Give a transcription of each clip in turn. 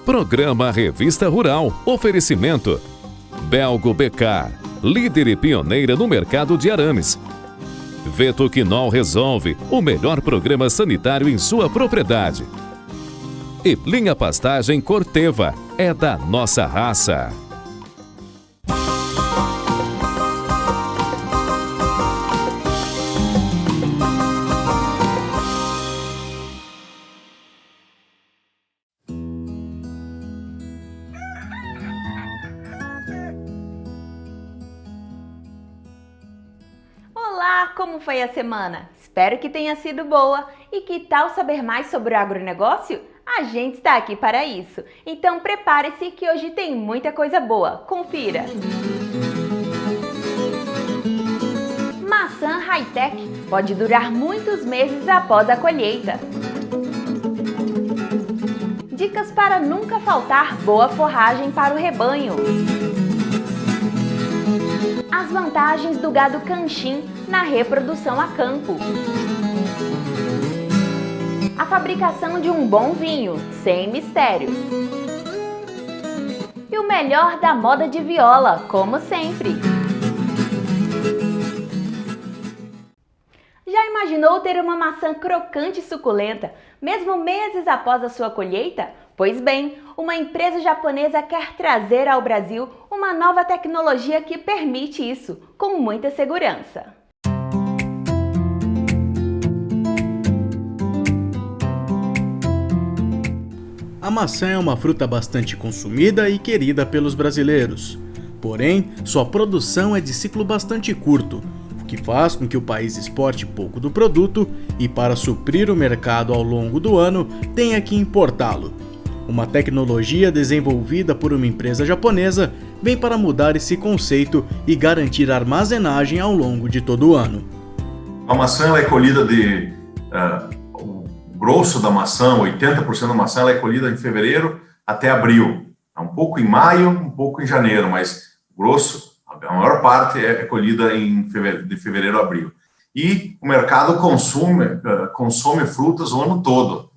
Programa Revista Rural. Oferecimento Belgo BK, líder e pioneira no mercado de arames. Vetoquinol Resolve, o melhor programa sanitário em sua propriedade. E linha pastagem Corteva, é da nossa raça. Olá, como foi a semana? Espero que tenha sido boa. E que tal saber mais sobre o agronegócio? A gente está aqui para isso. Então prepare-se que hoje tem muita coisa boa. Confira! Maçã high-tech pode durar muitos meses após a colheita. Dicas para nunca faltar boa forragem para o rebanho. As vantagens do gado canchim na reprodução a campo. A fabricação de um bom vinho, sem mistérios. E o melhor da moda de viola, como sempre. Já imaginou ter uma maçã crocante e suculenta, mesmo meses após a sua colheita? Pois bem, uma empresa japonesa quer trazer ao Brasil uma nova tecnologia que permite isso, com muita segurança. A maçã é uma fruta bastante consumida e querida pelos brasileiros. Porém, sua produção é de ciclo bastante curto, o que faz com que o país exporte pouco do produto e, para suprir o mercado ao longo do ano, tenha que importá-lo. Uma tecnologia desenvolvida por uma empresa japonesa vem para mudar esse conceito e garantir armazenagem ao longo de todo o ano. A maçã ela é colhida o grosso da maçã, 80% da maçã, ela é colhida em fevereiro até abril. Um pouco em maio, um pouco em janeiro, mas grosso, a maior parte é colhida de fevereiro a abril. E o mercado consome frutas o ano todo.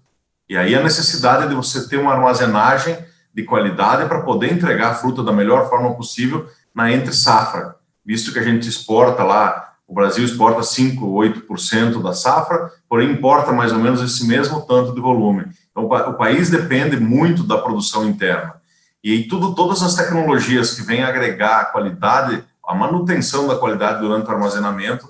E aí a necessidade de você ter uma armazenagem de qualidade para poder entregar a fruta da melhor forma possível na entre-safra. Visto que a gente exporta lá, o Brasil exporta 5% ou 8% da safra, porém importa mais ou menos esse mesmo tanto de volume. Então o país depende muito da produção interna. E aí todas as tecnologias que vêm agregar a qualidade, a manutenção da qualidade durante o armazenamento,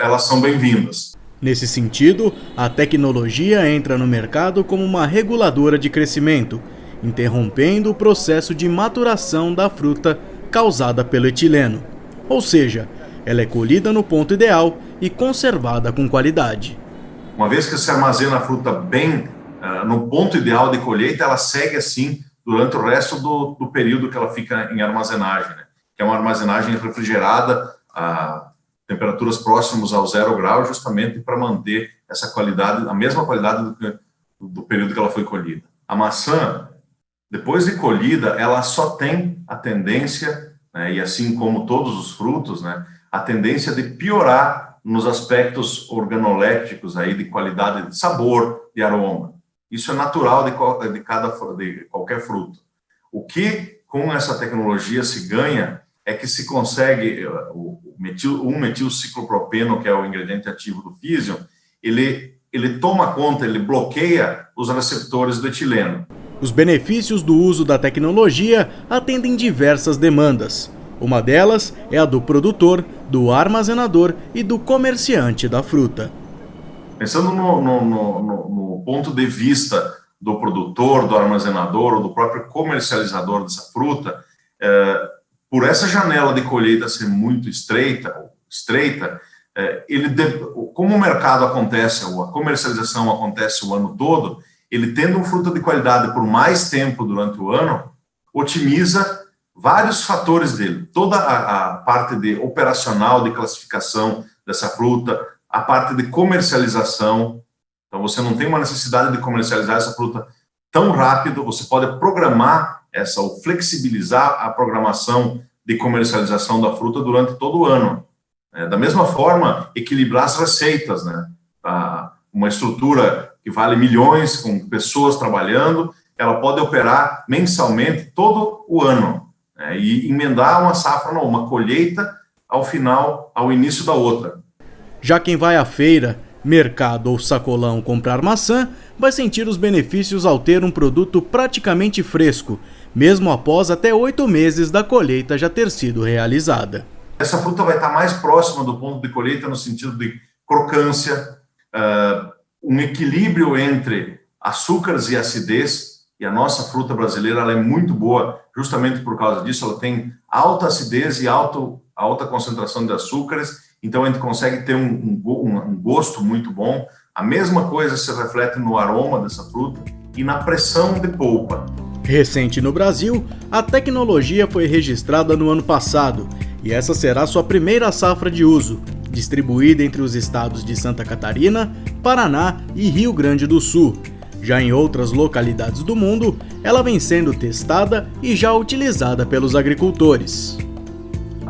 elas são bem-vindas. Nesse sentido, a tecnologia entra no mercado como uma reguladora de crescimento, interrompendo o processo de maturação da fruta causada pelo etileno. Ou seja, ela é colhida no ponto ideal e conservada com qualidade. Uma vez que se armazena a fruta bem no ponto ideal de colheita, ela segue assim durante o resto do período que ela fica em armazenagem, né? Que é uma armazenagem refrigerada a temperaturas próximas ao 0 grau, justamente para manter essa qualidade, a mesma qualidade do período que ela foi colhida. A maçã, depois de colhida, ela só tem a tendência, né, e assim como todos os frutos, né, a tendência de piorar nos aspectos organolépticos aí, de qualidade de sabor, de aroma. Isso é natural de qualquer fruto. O que com essa tecnologia se ganha é que se consegue o metilciclopropeno, que é o ingrediente ativo do Physion, ele toma conta, ele bloqueia os receptores do etileno. Os benefícios do uso da tecnologia atendem diversas demandas. Uma delas é a do produtor, do armazenador e do comerciante da fruta. Pensando no ponto de vista do produtor, do armazenador ou do próprio comercializador dessa fruta, por essa janela de colheita ser muito estreita, como o mercado acontece, a comercialização acontece o ano todo, ele tendo uma fruta de qualidade por mais tempo durante o ano, otimiza vários fatores dele. Toda a parte de operacional, de classificação dessa fruta, a parte de comercialização. Então, você não tem uma necessidade de comercializar essa fruta tão rápido, você pode programar ou flexibilizar a programação de comercialização da fruta durante todo o ano. Da mesma forma, equilibrar as receitas, né? Uma estrutura que vale milhões, com pessoas trabalhando, ela pode operar mensalmente todo o ano, né, e emendar uma safra, não, uma colheita ao final, ao início da outra. Já quem vai à feira, mercado ou sacolão comprar maçã vai sentir os benefícios ao ter um produto praticamente fresco, mesmo após até 8 meses da colheita já ter sido realizada. Essa fruta vai estar mais próxima do ponto de colheita no sentido de crocância, um equilíbrio entre açúcares e acidez, e a nossa fruta brasileira ela é muito boa justamente por causa disso, ela tem alta acidez e alta concentração de açúcares, então a gente consegue ter um gosto muito bom. A mesma coisa se reflete no aroma dessa fruta e na pressão de polpa. Recente no Brasil, a tecnologia foi registrada no ano passado e essa será sua primeira safra de uso, distribuída entre os estados de Santa Catarina, Paraná e Rio Grande do Sul. Já em outras localidades do mundo, ela vem sendo testada e já utilizada pelos agricultores.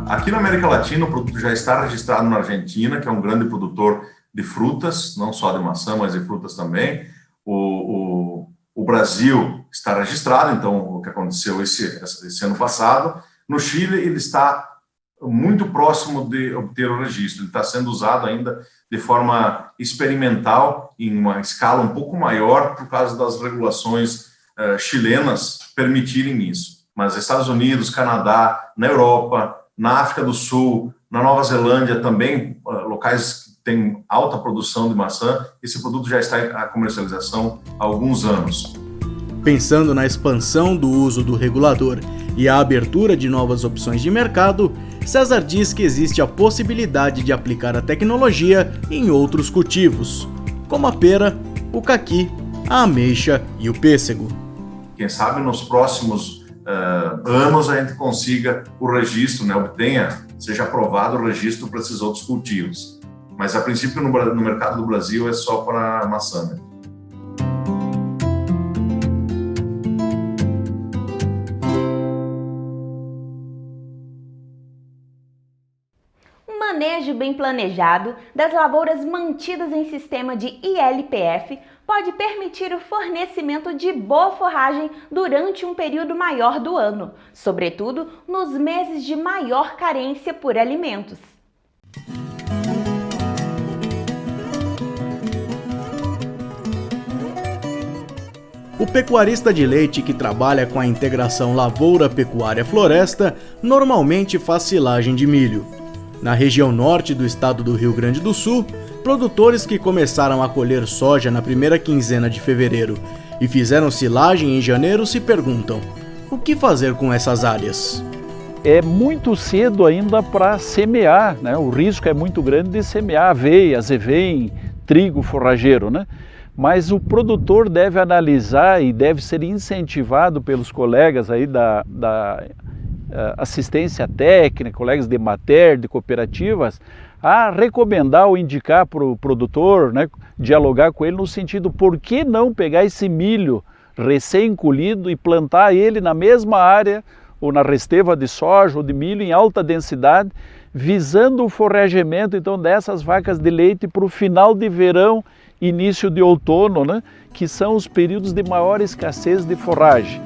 Aqui na América Latina, o produto já está registrado na Argentina, que é um grande produtor de frutas, não só de maçã, mas de frutas também. O Brasil está registrado, então, o que aconteceu esse ano passado. No Chile, ele está muito próximo de obter o registro. Ele está sendo usado ainda de forma experimental, em uma escala um pouco maior, por causa das regulações chilenas permitirem isso. Mas Estados Unidos, Canadá, na Europa, na África do Sul, na Nova Zelândia também, locais que têm alta produção de maçã, esse produto já está em comercialização há alguns anos. Pensando na expansão do uso do regulador e a abertura de novas opções de mercado, César diz que existe a possibilidade de aplicar a tecnologia em outros cultivos, como a pera, o caqui, a ameixa e o pêssego. Quem sabe nos próximos anos a gente consiga o registro, né, seja aprovado o registro para esses outros cultivos. Mas a princípio no mercado do Brasil é só para maçã, né? Manejo bem planejado das lavouras mantidas em sistema de ILPF pode permitir o fornecimento de boa forragem durante um período maior do ano, sobretudo nos meses de maior carência por alimentos. O pecuarista de leite que trabalha com a integração lavoura-pecuária-floresta normalmente faz silagem de milho. Na região norte do estado do Rio Grande do Sul, produtores que começaram a colher soja na primeira quinzena de fevereiro e fizeram silagem em janeiro se perguntam: o que fazer com essas áreas? É muito cedo ainda para semear, né? O risco é muito grande de semear aveia, azevém, trigo forrageiro, né? Mas o produtor deve analisar e deve ser incentivado pelos colegas aí da assistência técnica, colegas de Emater, de cooperativas, a recomendar ou indicar para o produtor, né, dialogar com ele no sentido, por que não pegar esse milho recém-colhido e plantar ele na mesma área, ou na resteva de soja ou de milho em alta densidade, visando o forragimento então dessas vacas de leite para o final de verão, início de outono, né, que são os períodos de maior escassez de forragem.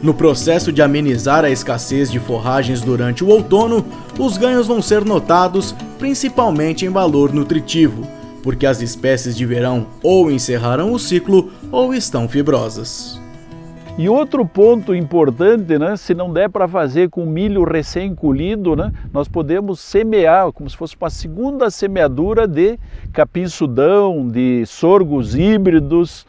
No processo de amenizar a escassez de forragens durante o outono, os ganhos vão ser notados principalmente em valor nutritivo, porque as espécies de verão ou encerraram o ciclo ou estão fibrosas. E outro ponto importante, né, se não der para fazer com milho recém-colhido, né, nós podemos semear como se fosse uma segunda semeadura de capim-sudão, de sorgos híbridos,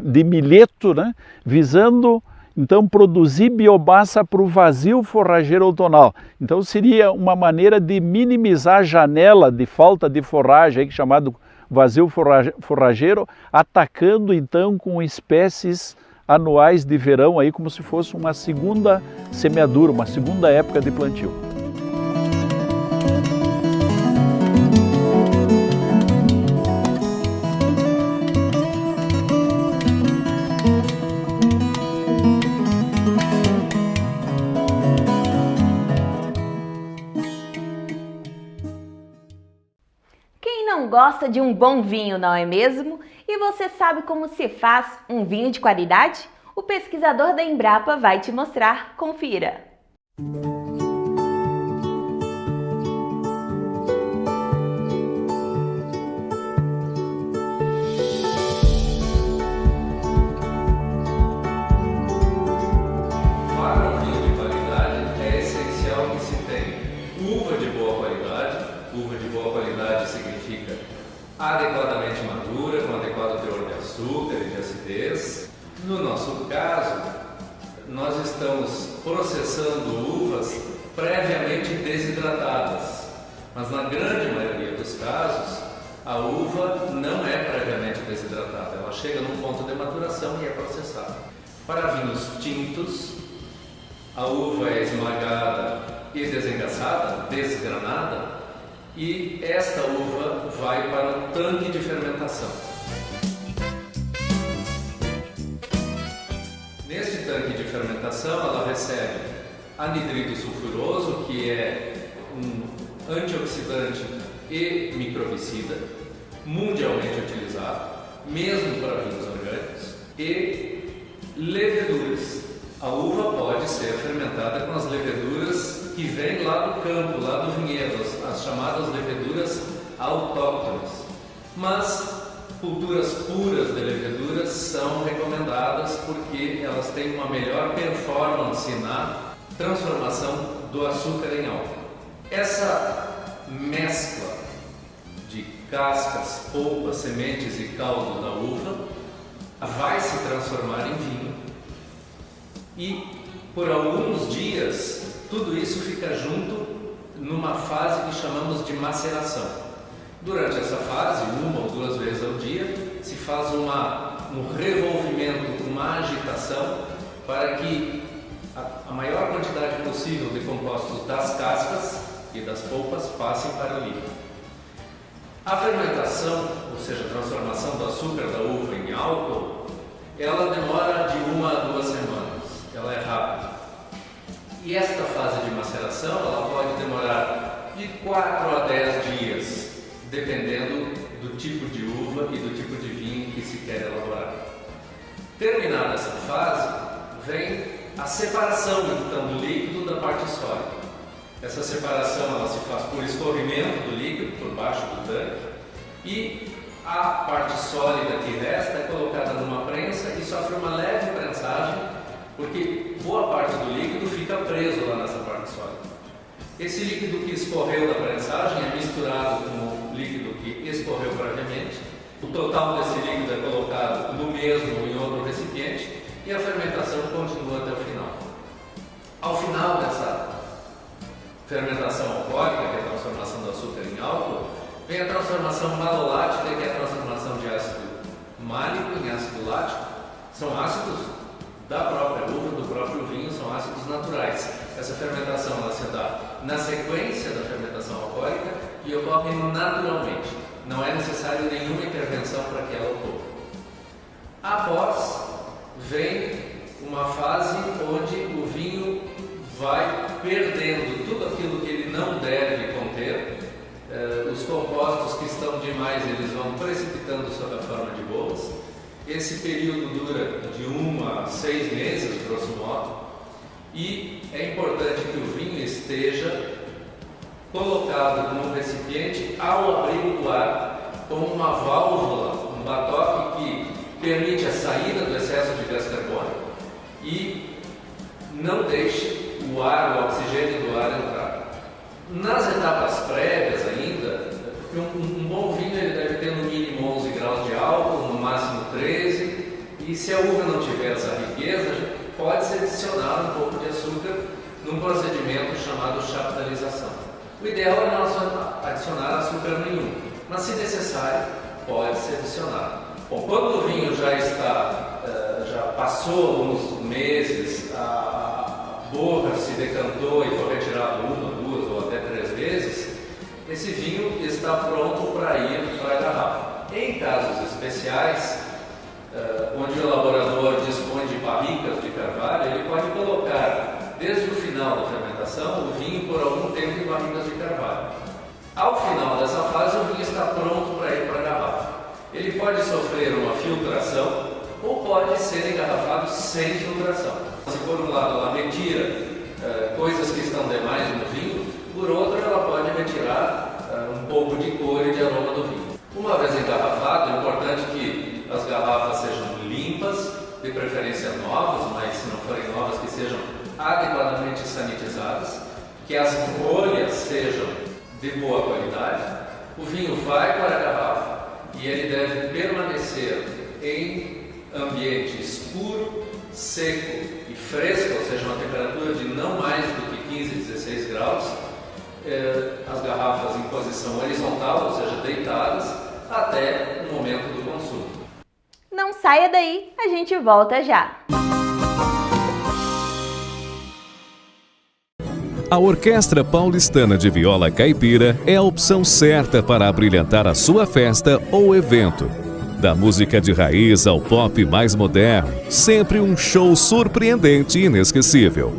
de milheto, né, visando então produzir biomassa para o vazio forrageiro outonal. Então seria uma maneira de minimizar a janela de falta de forragem, aí, chamado vazio forrageiro, atacando então com espécies anuais de verão, aí, como se fosse uma segunda semeadura, uma segunda época de plantio. Gosta de um bom vinho, não é mesmo? E você sabe como se faz um vinho de qualidade? O pesquisador da Embrapa vai te mostrar. Confira! Para um vinho de qualidade é essencial que se tenha uva de boa qualidade. Uva de boa qualidade significa adequadamente madura, com adequado teor de açúcar e de acidez. No nosso caso, nós estamos processando uvas previamente desidratadas, mas na grande maioria dos casos, a uva não é previamente desidratada, ela chega num ponto de maturação e é processada. Para vinhos tintos, a uva é esmagada e desengaçada, desgranada, e esta uva vai para o tanque de fermentação. Neste tanque de fermentação, ela recebe anidrito sulfuroso, que é um antioxidante e microbicida, mundialmente utilizado, mesmo para vinhos orgânicos, e leveduras. A uva pode ser fermentada com as leveduras que vêm lá do campo, lá do vinhedo, as chamadas leveduras autóctones. Mas culturas puras de leveduras são recomendadas porque elas têm uma melhor performance na transformação do açúcar em álcool. Essa mescla de cascas, polpas, sementes e caldo da uva vai se transformar em vinho e por alguns dias tudo isso fica junto numa fase que chamamos de maceração. Durante essa fase, 1 ou 2 vezes ao dia, se faz um revolvimento, uma agitação para que a maior quantidade possível de compostos das cascas e das polpas passem para o líquido. A fermentação, ou seja, a transformação do açúcar da uva em álcool, ela demora de 1 a 2 semanas, ela é rápida. E esta fase de maceração, ela pode demorar de 4 a 10 dias, dependendo do tipo de uva e do tipo de vinho que se quer elaborar. Terminada essa fase, vem a separação então do líquido da parte sólida. Essa separação ela se faz por escorrimento do líquido por baixo do tanque e a parte sólida que resta é colocada numa prensa e sofre uma leve prensagem, porque boa parte do líquido fica preso lá nessa parte sólida. Esse líquido que escorreu da prensagem é misturado com o líquido que escorreu previamente. O total desse líquido é colocado no mesmo ou em outro recipiente e a fermentação continua até o final. Ao final dessa fermentação alcoólica, que é a transformação do açúcar em álcool, vem a transformação malolática, que é a transformação de ácido málico em ácido lático. São ácidos da própria uva, do próprio vinho, são ácidos naturais. Essa fermentação ela se dá na sequência da fermentação alcoólica e ocorre naturalmente. Não é necessário nenhuma intervenção para que ela ocorra. Após, vem uma fase onde o vinho vai perdendo tudo aquilo que ele não deve conter. Os compostos que estão demais, eles vão precipitando sob a forma de bolas. Esse período dura de 1 a 6 meses, grosso modo, e é importante que o vinho esteja colocado num recipiente ao abrigo do ar, com uma válvula, um batoque que permite a saída do excesso de gás carbônico e não deixe o ar, o oxigênio do ar entrar. Nas etapas prévias ainda, um bom vinho ele deve ter no mínimo 11 graus de álcool, no máximo 13, e se a uva não tiver essa riqueza, pode-se adicionar um pouco de açúcar num procedimento chamado chaptalização. O ideal é não adicionar açúcar nenhum, mas se necessário, pode-se adicionar. Bom, quando o vinho já passou alguns meses, a borra se decantou e foi retirado 1, 2 ou até 3 vezes, esse vinho está pronto para ir para a garrafa. Em casos especiais, onde o elaborador dispõe de barricas de carvalho, ele pode colocar, desde o final da fermentação, o vinho por algum tempo em barricas de carvalho. Ao final dessa fase, o vinho está pronto para ir para a garrafa. Ele pode pode sofrer uma filtração ou pode ser engarrafado sem filtração. Se por um lado ela retira coisas que estão demais no vinho, por outro ela pode retirar um pouco de cor e de aroma do vinho. Uma vez engarrafado, é importante que as garrafas sejam limpas, de preferência novas, mas se não forem novas, que sejam adequadamente sanitizadas, que as rolhas sejam de boa qualidade. O vinho vai para a garrafa e ele deve permanecer em ambiente escuro, seco e fresco, ou seja, uma temperatura de não mais do que 15, 16 graus, as garrafas em posição horizontal, ou seja, deitadas, até o momento do consumo. Não saia daí, a gente volta já! A Orquestra Paulistana de Viola Caipira é a opção certa para abrilhantar a sua festa ou evento. Da música de raiz ao pop mais moderno, sempre um show surpreendente e inesquecível.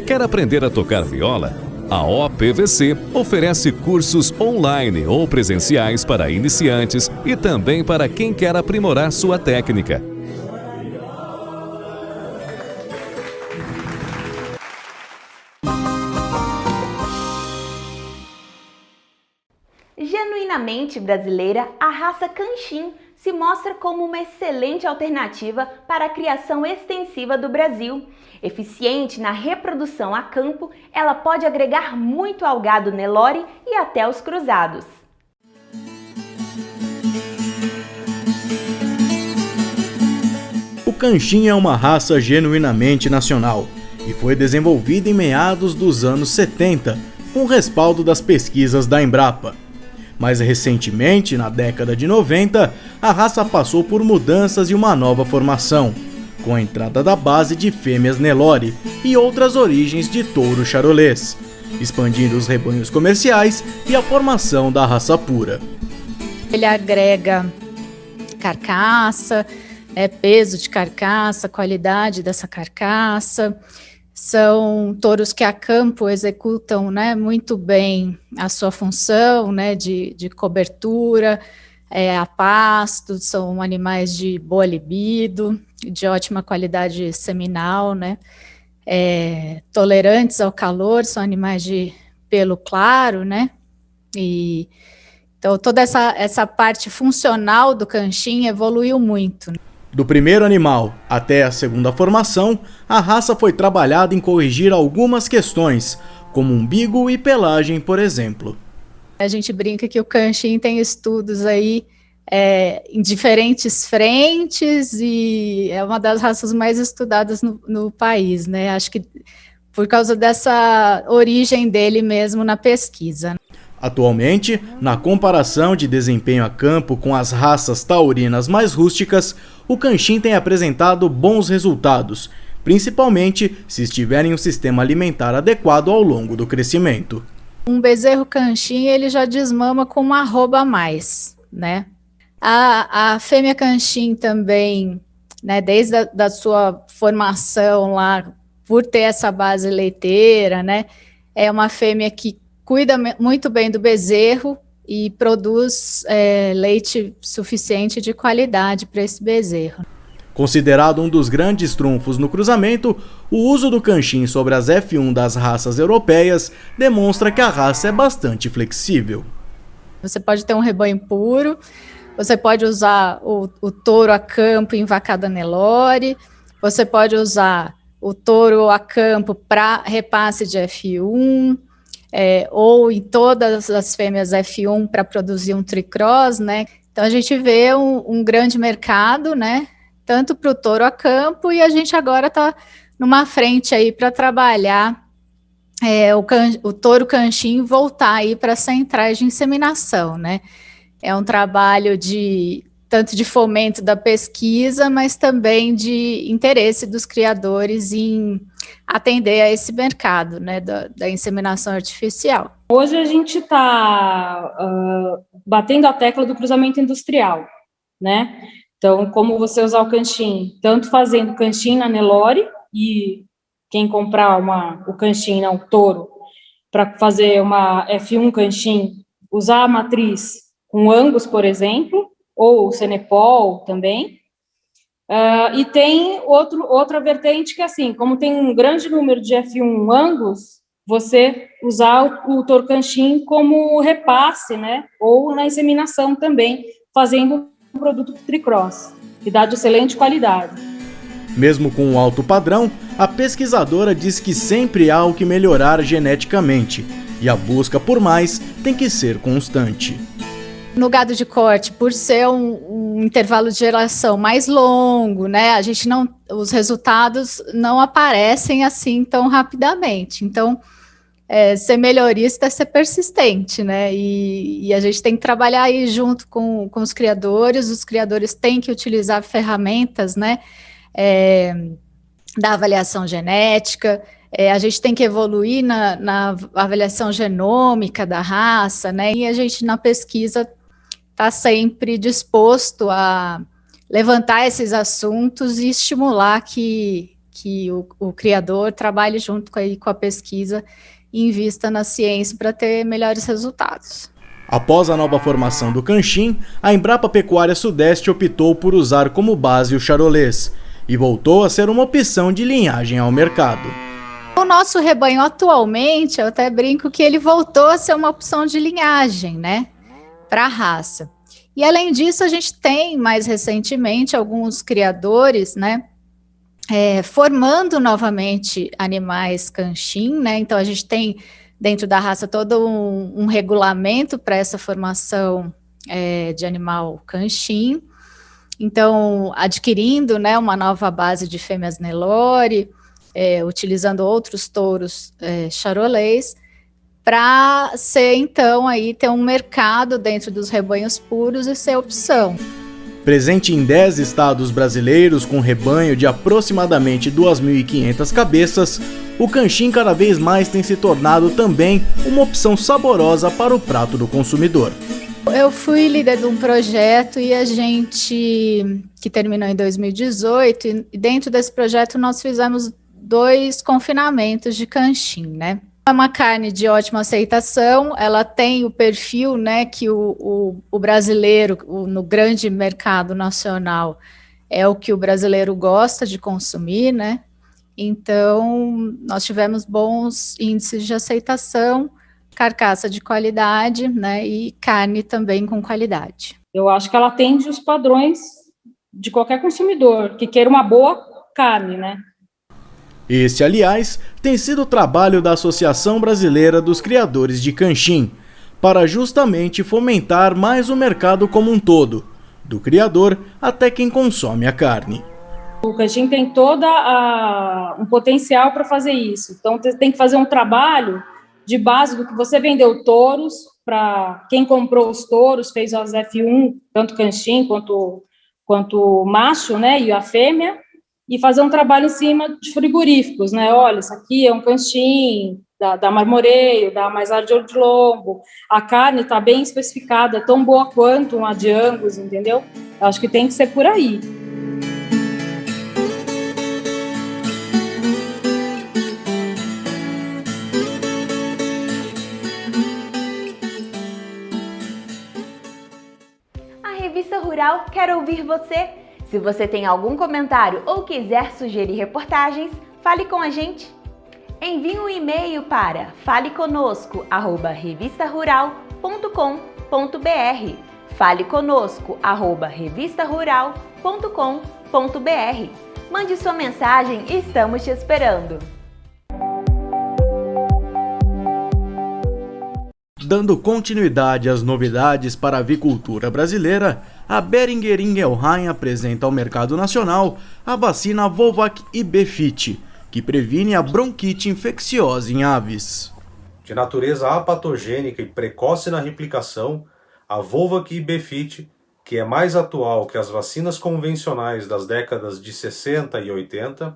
Quer aprender a tocar viola? A OPVC oferece cursos online ou presenciais para iniciantes e também para quem quer aprimorar sua técnica. Genuinamente brasileira, a raça Canchim se mostra como uma excelente alternativa para a criação extensiva do Brasil. Eficiente na reprodução a campo, ela pode agregar muito ao gado Nelore e até aos cruzados. O Canchim é uma raça genuinamente nacional e foi desenvolvida em meados dos anos 70, com respaldo das pesquisas da Embrapa. Mais recentemente, na década de 90, a raça passou por mudanças e uma nova formação, com a entrada da base de fêmeas Nelore e outras origens de touro charolês, expandindo os rebanhos comerciais e a formação da raça pura. Ele agrega carcaça, peso de carcaça, qualidade dessa carcaça. São touros que a campo executam, muito bem a sua função, de cobertura, a pasto, são animais de boa libido, de ótima qualidade seminal, tolerantes ao calor, são animais de pelo claro, e então toda essa parte funcional do Canchim evoluiu muito. Do primeiro animal até a segunda formação, a raça foi trabalhada em corrigir algumas questões, como umbigo e pelagem, por exemplo. A gente brinca que o Canchim tem estudos aí em diferentes frentes e é uma das raças mais estudadas no país, Acho que por causa dessa origem dele mesmo na pesquisa. Atualmente, na comparação de desempenho a campo com as raças taurinas mais rústicas, o Canchim tem apresentado bons resultados, principalmente se estiver em um sistema alimentar adequado ao longo do crescimento. Um bezerro Canchim, ele já desmama com uma arroba a mais, A fêmea Canchim também, desde a sua formação lá, por ter essa base leiteira, é uma fêmea que cuida muito bem do bezerro e produz leite suficiente de qualidade para esse bezerro. Considerado um dos grandes trunfos no cruzamento, o uso do Canchim sobre as F1 das raças europeias demonstra que a raça é bastante flexível. Você pode ter um rebanho puro, você pode usar o touro a campo em vacada Nelore, você pode usar o touro a campo para repasse de F1, ou em todas as fêmeas F1 para produzir um tricross, Então a gente vê um grande mercado, tanto para o touro a campo, e a gente agora está numa frente aí para trabalhar o touro Canchim voltar aí para centrais de inseminação, É um trabalho tanto de fomento da pesquisa, mas também de interesse dos criadores em atender a esse mercado, da inseminação artificial. Hoje a gente está batendo a tecla do cruzamento industrial, Então, como você usar o Canchim, tanto fazendo Canchim na Nelore, e quem comprar o Canchim, o touro, para fazer uma F1 Canchim, usar a matriz com Angus, por exemplo, ou o Cenepol também. E tem outra vertente que, assim, como tem um grande número de F1 Angus, você usar o Torcanchim como repasse, né, ou na inseminação também, fazendo um produto tricross, que dá de excelente qualidade. Mesmo com um alto padrão, a pesquisadora diz que sempre há o que melhorar geneticamente, e a busca por mais tem que ser constante. No gado de corte, por ser um intervalo de geração mais longo, né, os resultados não aparecem assim tão rapidamente. Então, ser melhorista é ser persistente, né? E a gente tem que trabalhar aí junto com os criadores têm que utilizar ferramentas, né, da avaliação genética. A gente tem que evoluir na avaliação genômica da raça, né? E a gente, na pesquisa, está sempre disposto a levantar esses assuntos e estimular que o criador trabalhe junto com a pesquisa e invista na ciência para ter melhores resultados. Após a nova formação do Canchim, a Embrapa Pecuária Sudeste optou por usar como base o charolês e voltou a ser uma opção de linhagem ao mercado. O nosso rebanho atualmente, eu até brinco que ele voltou a ser uma opção de linhagem, né, para a raça. E além disso, a gente tem mais recentemente alguns criadores, né, formando novamente animais Canchim, né? Então a gente tem dentro da raça todo um regulamento para essa formação de animal Canchim. Então, adquirindo, né, uma nova base de fêmeas Nelore, utilizando outros touros charolês, para ser, então, aí ter um mercado dentro dos rebanhos puros e ser opção. Presente em 10 estados brasileiros com rebanho de aproximadamente 2.500 cabeças, o Canchim cada vez mais tem se tornado também uma opção saborosa para o prato do consumidor. Eu fui líder de um projeto e que terminou em 2018, e dentro desse projeto nós fizemos 2 confinamentos de Canchim, né? É uma carne de ótima aceitação, ela tem o perfil, né, que o brasileiro, no grande mercado nacional, é o que o brasileiro gosta de consumir, né? Então, nós tivemos bons índices de aceitação, carcaça de qualidade, né, e carne também com qualidade. Eu acho que ela atende os padrões de qualquer consumidor que queira uma boa carne, né? Este, aliás, tem sido o trabalho da Associação Brasileira dos Criadores de Canchim, para justamente fomentar mais o mercado como um todo, do criador até quem consome a carne. O Canchim tem todo um potencial para fazer isso, então tem que fazer um trabalho de base do que você vendeu touros, para quem comprou os touros, fez as F1, tanto Canchim quanto o macho, né, e a fêmea, e fazer um trabalho em cima de frigoríficos, né? Olha, isso aqui é um Canchim, da Marmoreio, da Maisar de Ouro de Lombo, a carne está bem especificada, tão boa quanto uma de Angus, entendeu? Eu acho que tem que ser por aí. A Revista Rural quer ouvir você. Se você tem algum comentário ou quiser sugerir reportagens, fale com a gente. Envie um e-mail para faleconosco@revistarural.com.br. faleconosco@revistarural.com.br. Mande sua mensagem e estamos te esperando. Dando continuidade às novidades para a avicultura brasileira, a Boehringer Ingelheim apresenta ao mercado nacional a vacina Volvac IB-Fit, que previne a bronquite infecciosa em aves. De natureza apatogênica e precoce na replicação, a Volvac IB-Fit, que é mais atual que as vacinas convencionais das décadas de 60 e 80,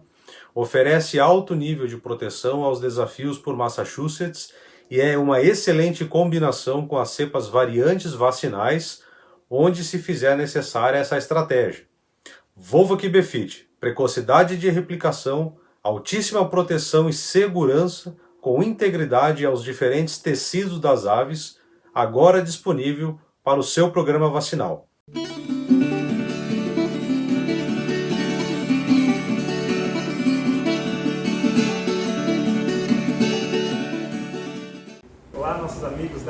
oferece alto nível de proteção aos desafios por Massachusetts e é uma excelente combinação com as cepas variantes vacinais, onde se fizer necessária essa estratégia. Volvac IB-Fit, precocidade de replicação, altíssima proteção e segurança, com integridade aos diferentes tecidos das aves, agora disponível para o seu programa vacinal.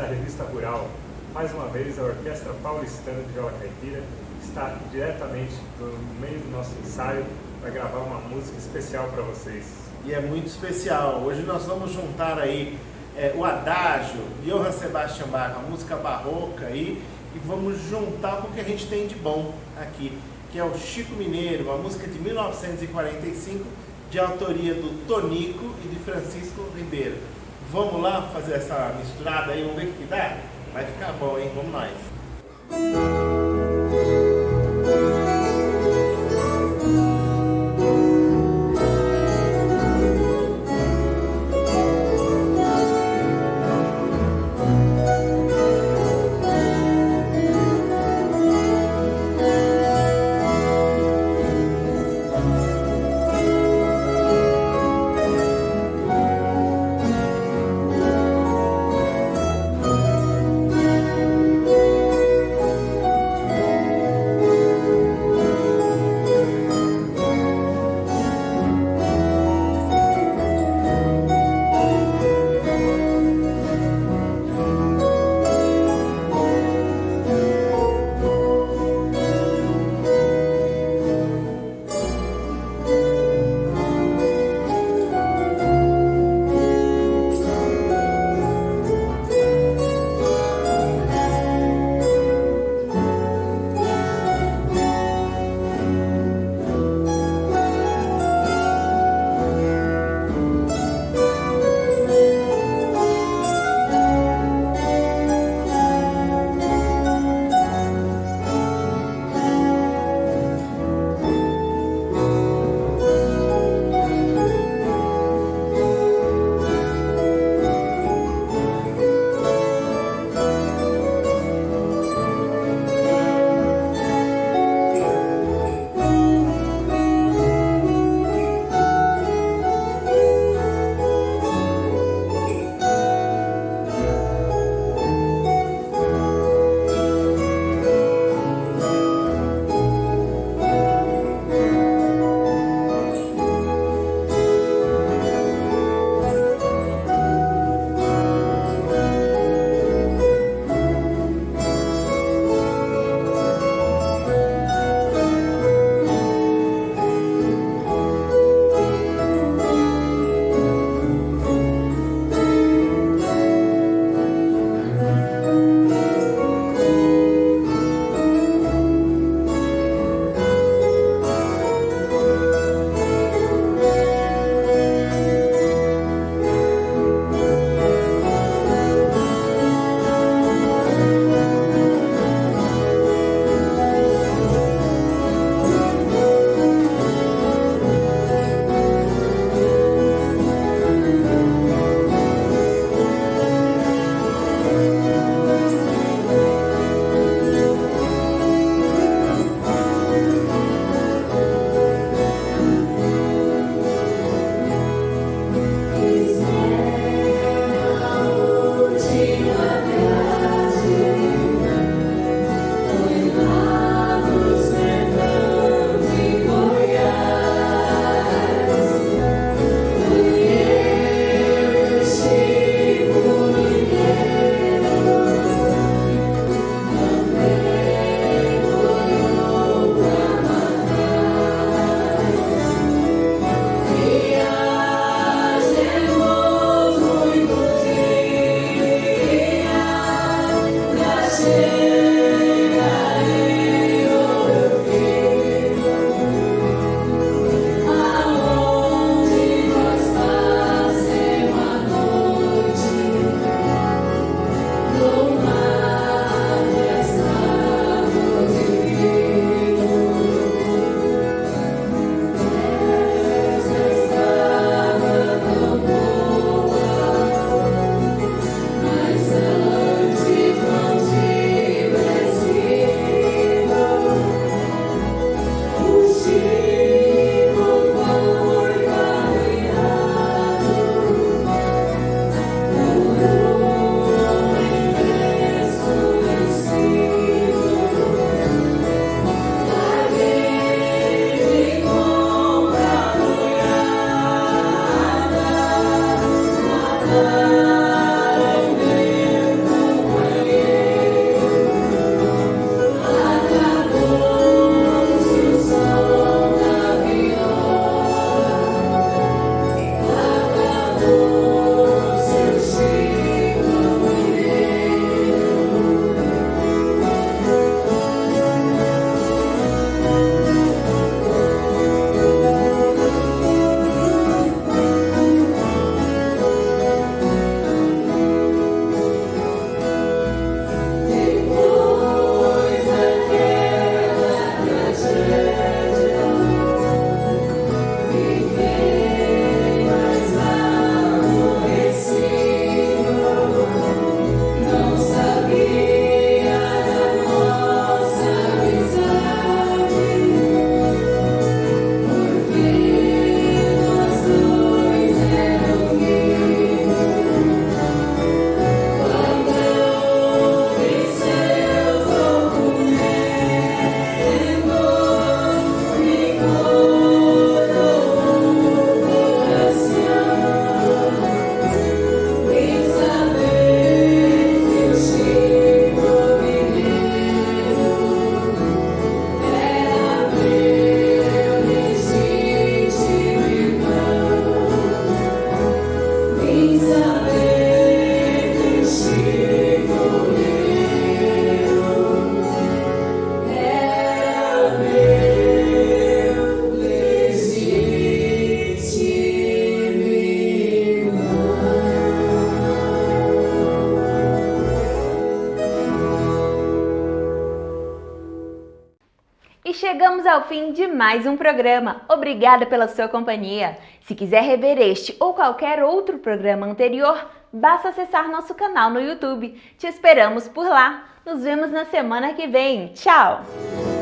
Revista Rural. Mais uma vez, a Orquestra Paulistana de Viola Caipira está diretamente no meio do nosso ensaio para gravar uma música especial para vocês. E é muito especial. Hoje nós vamos juntar aí o Adágio, Johann Sebastian Bach, a música barroca aí, e vamos juntar com o que a gente tem de bom aqui, que é o Chico Mineiro, uma música de 1945, de autoria do Tonico e de Francisco Ribeiro. Vamos lá fazer essa misturada aí, vamos ver o que dá? Vai ficar bom, hein? Vamos nós! ao fim de mais um programa. Obrigada pela sua companhia. Se quiser rever este ou qualquer outro programa anterior, basta acessar nosso canal no YouTube. Te esperamos por lá. Nos vemos na semana que vem. Tchau!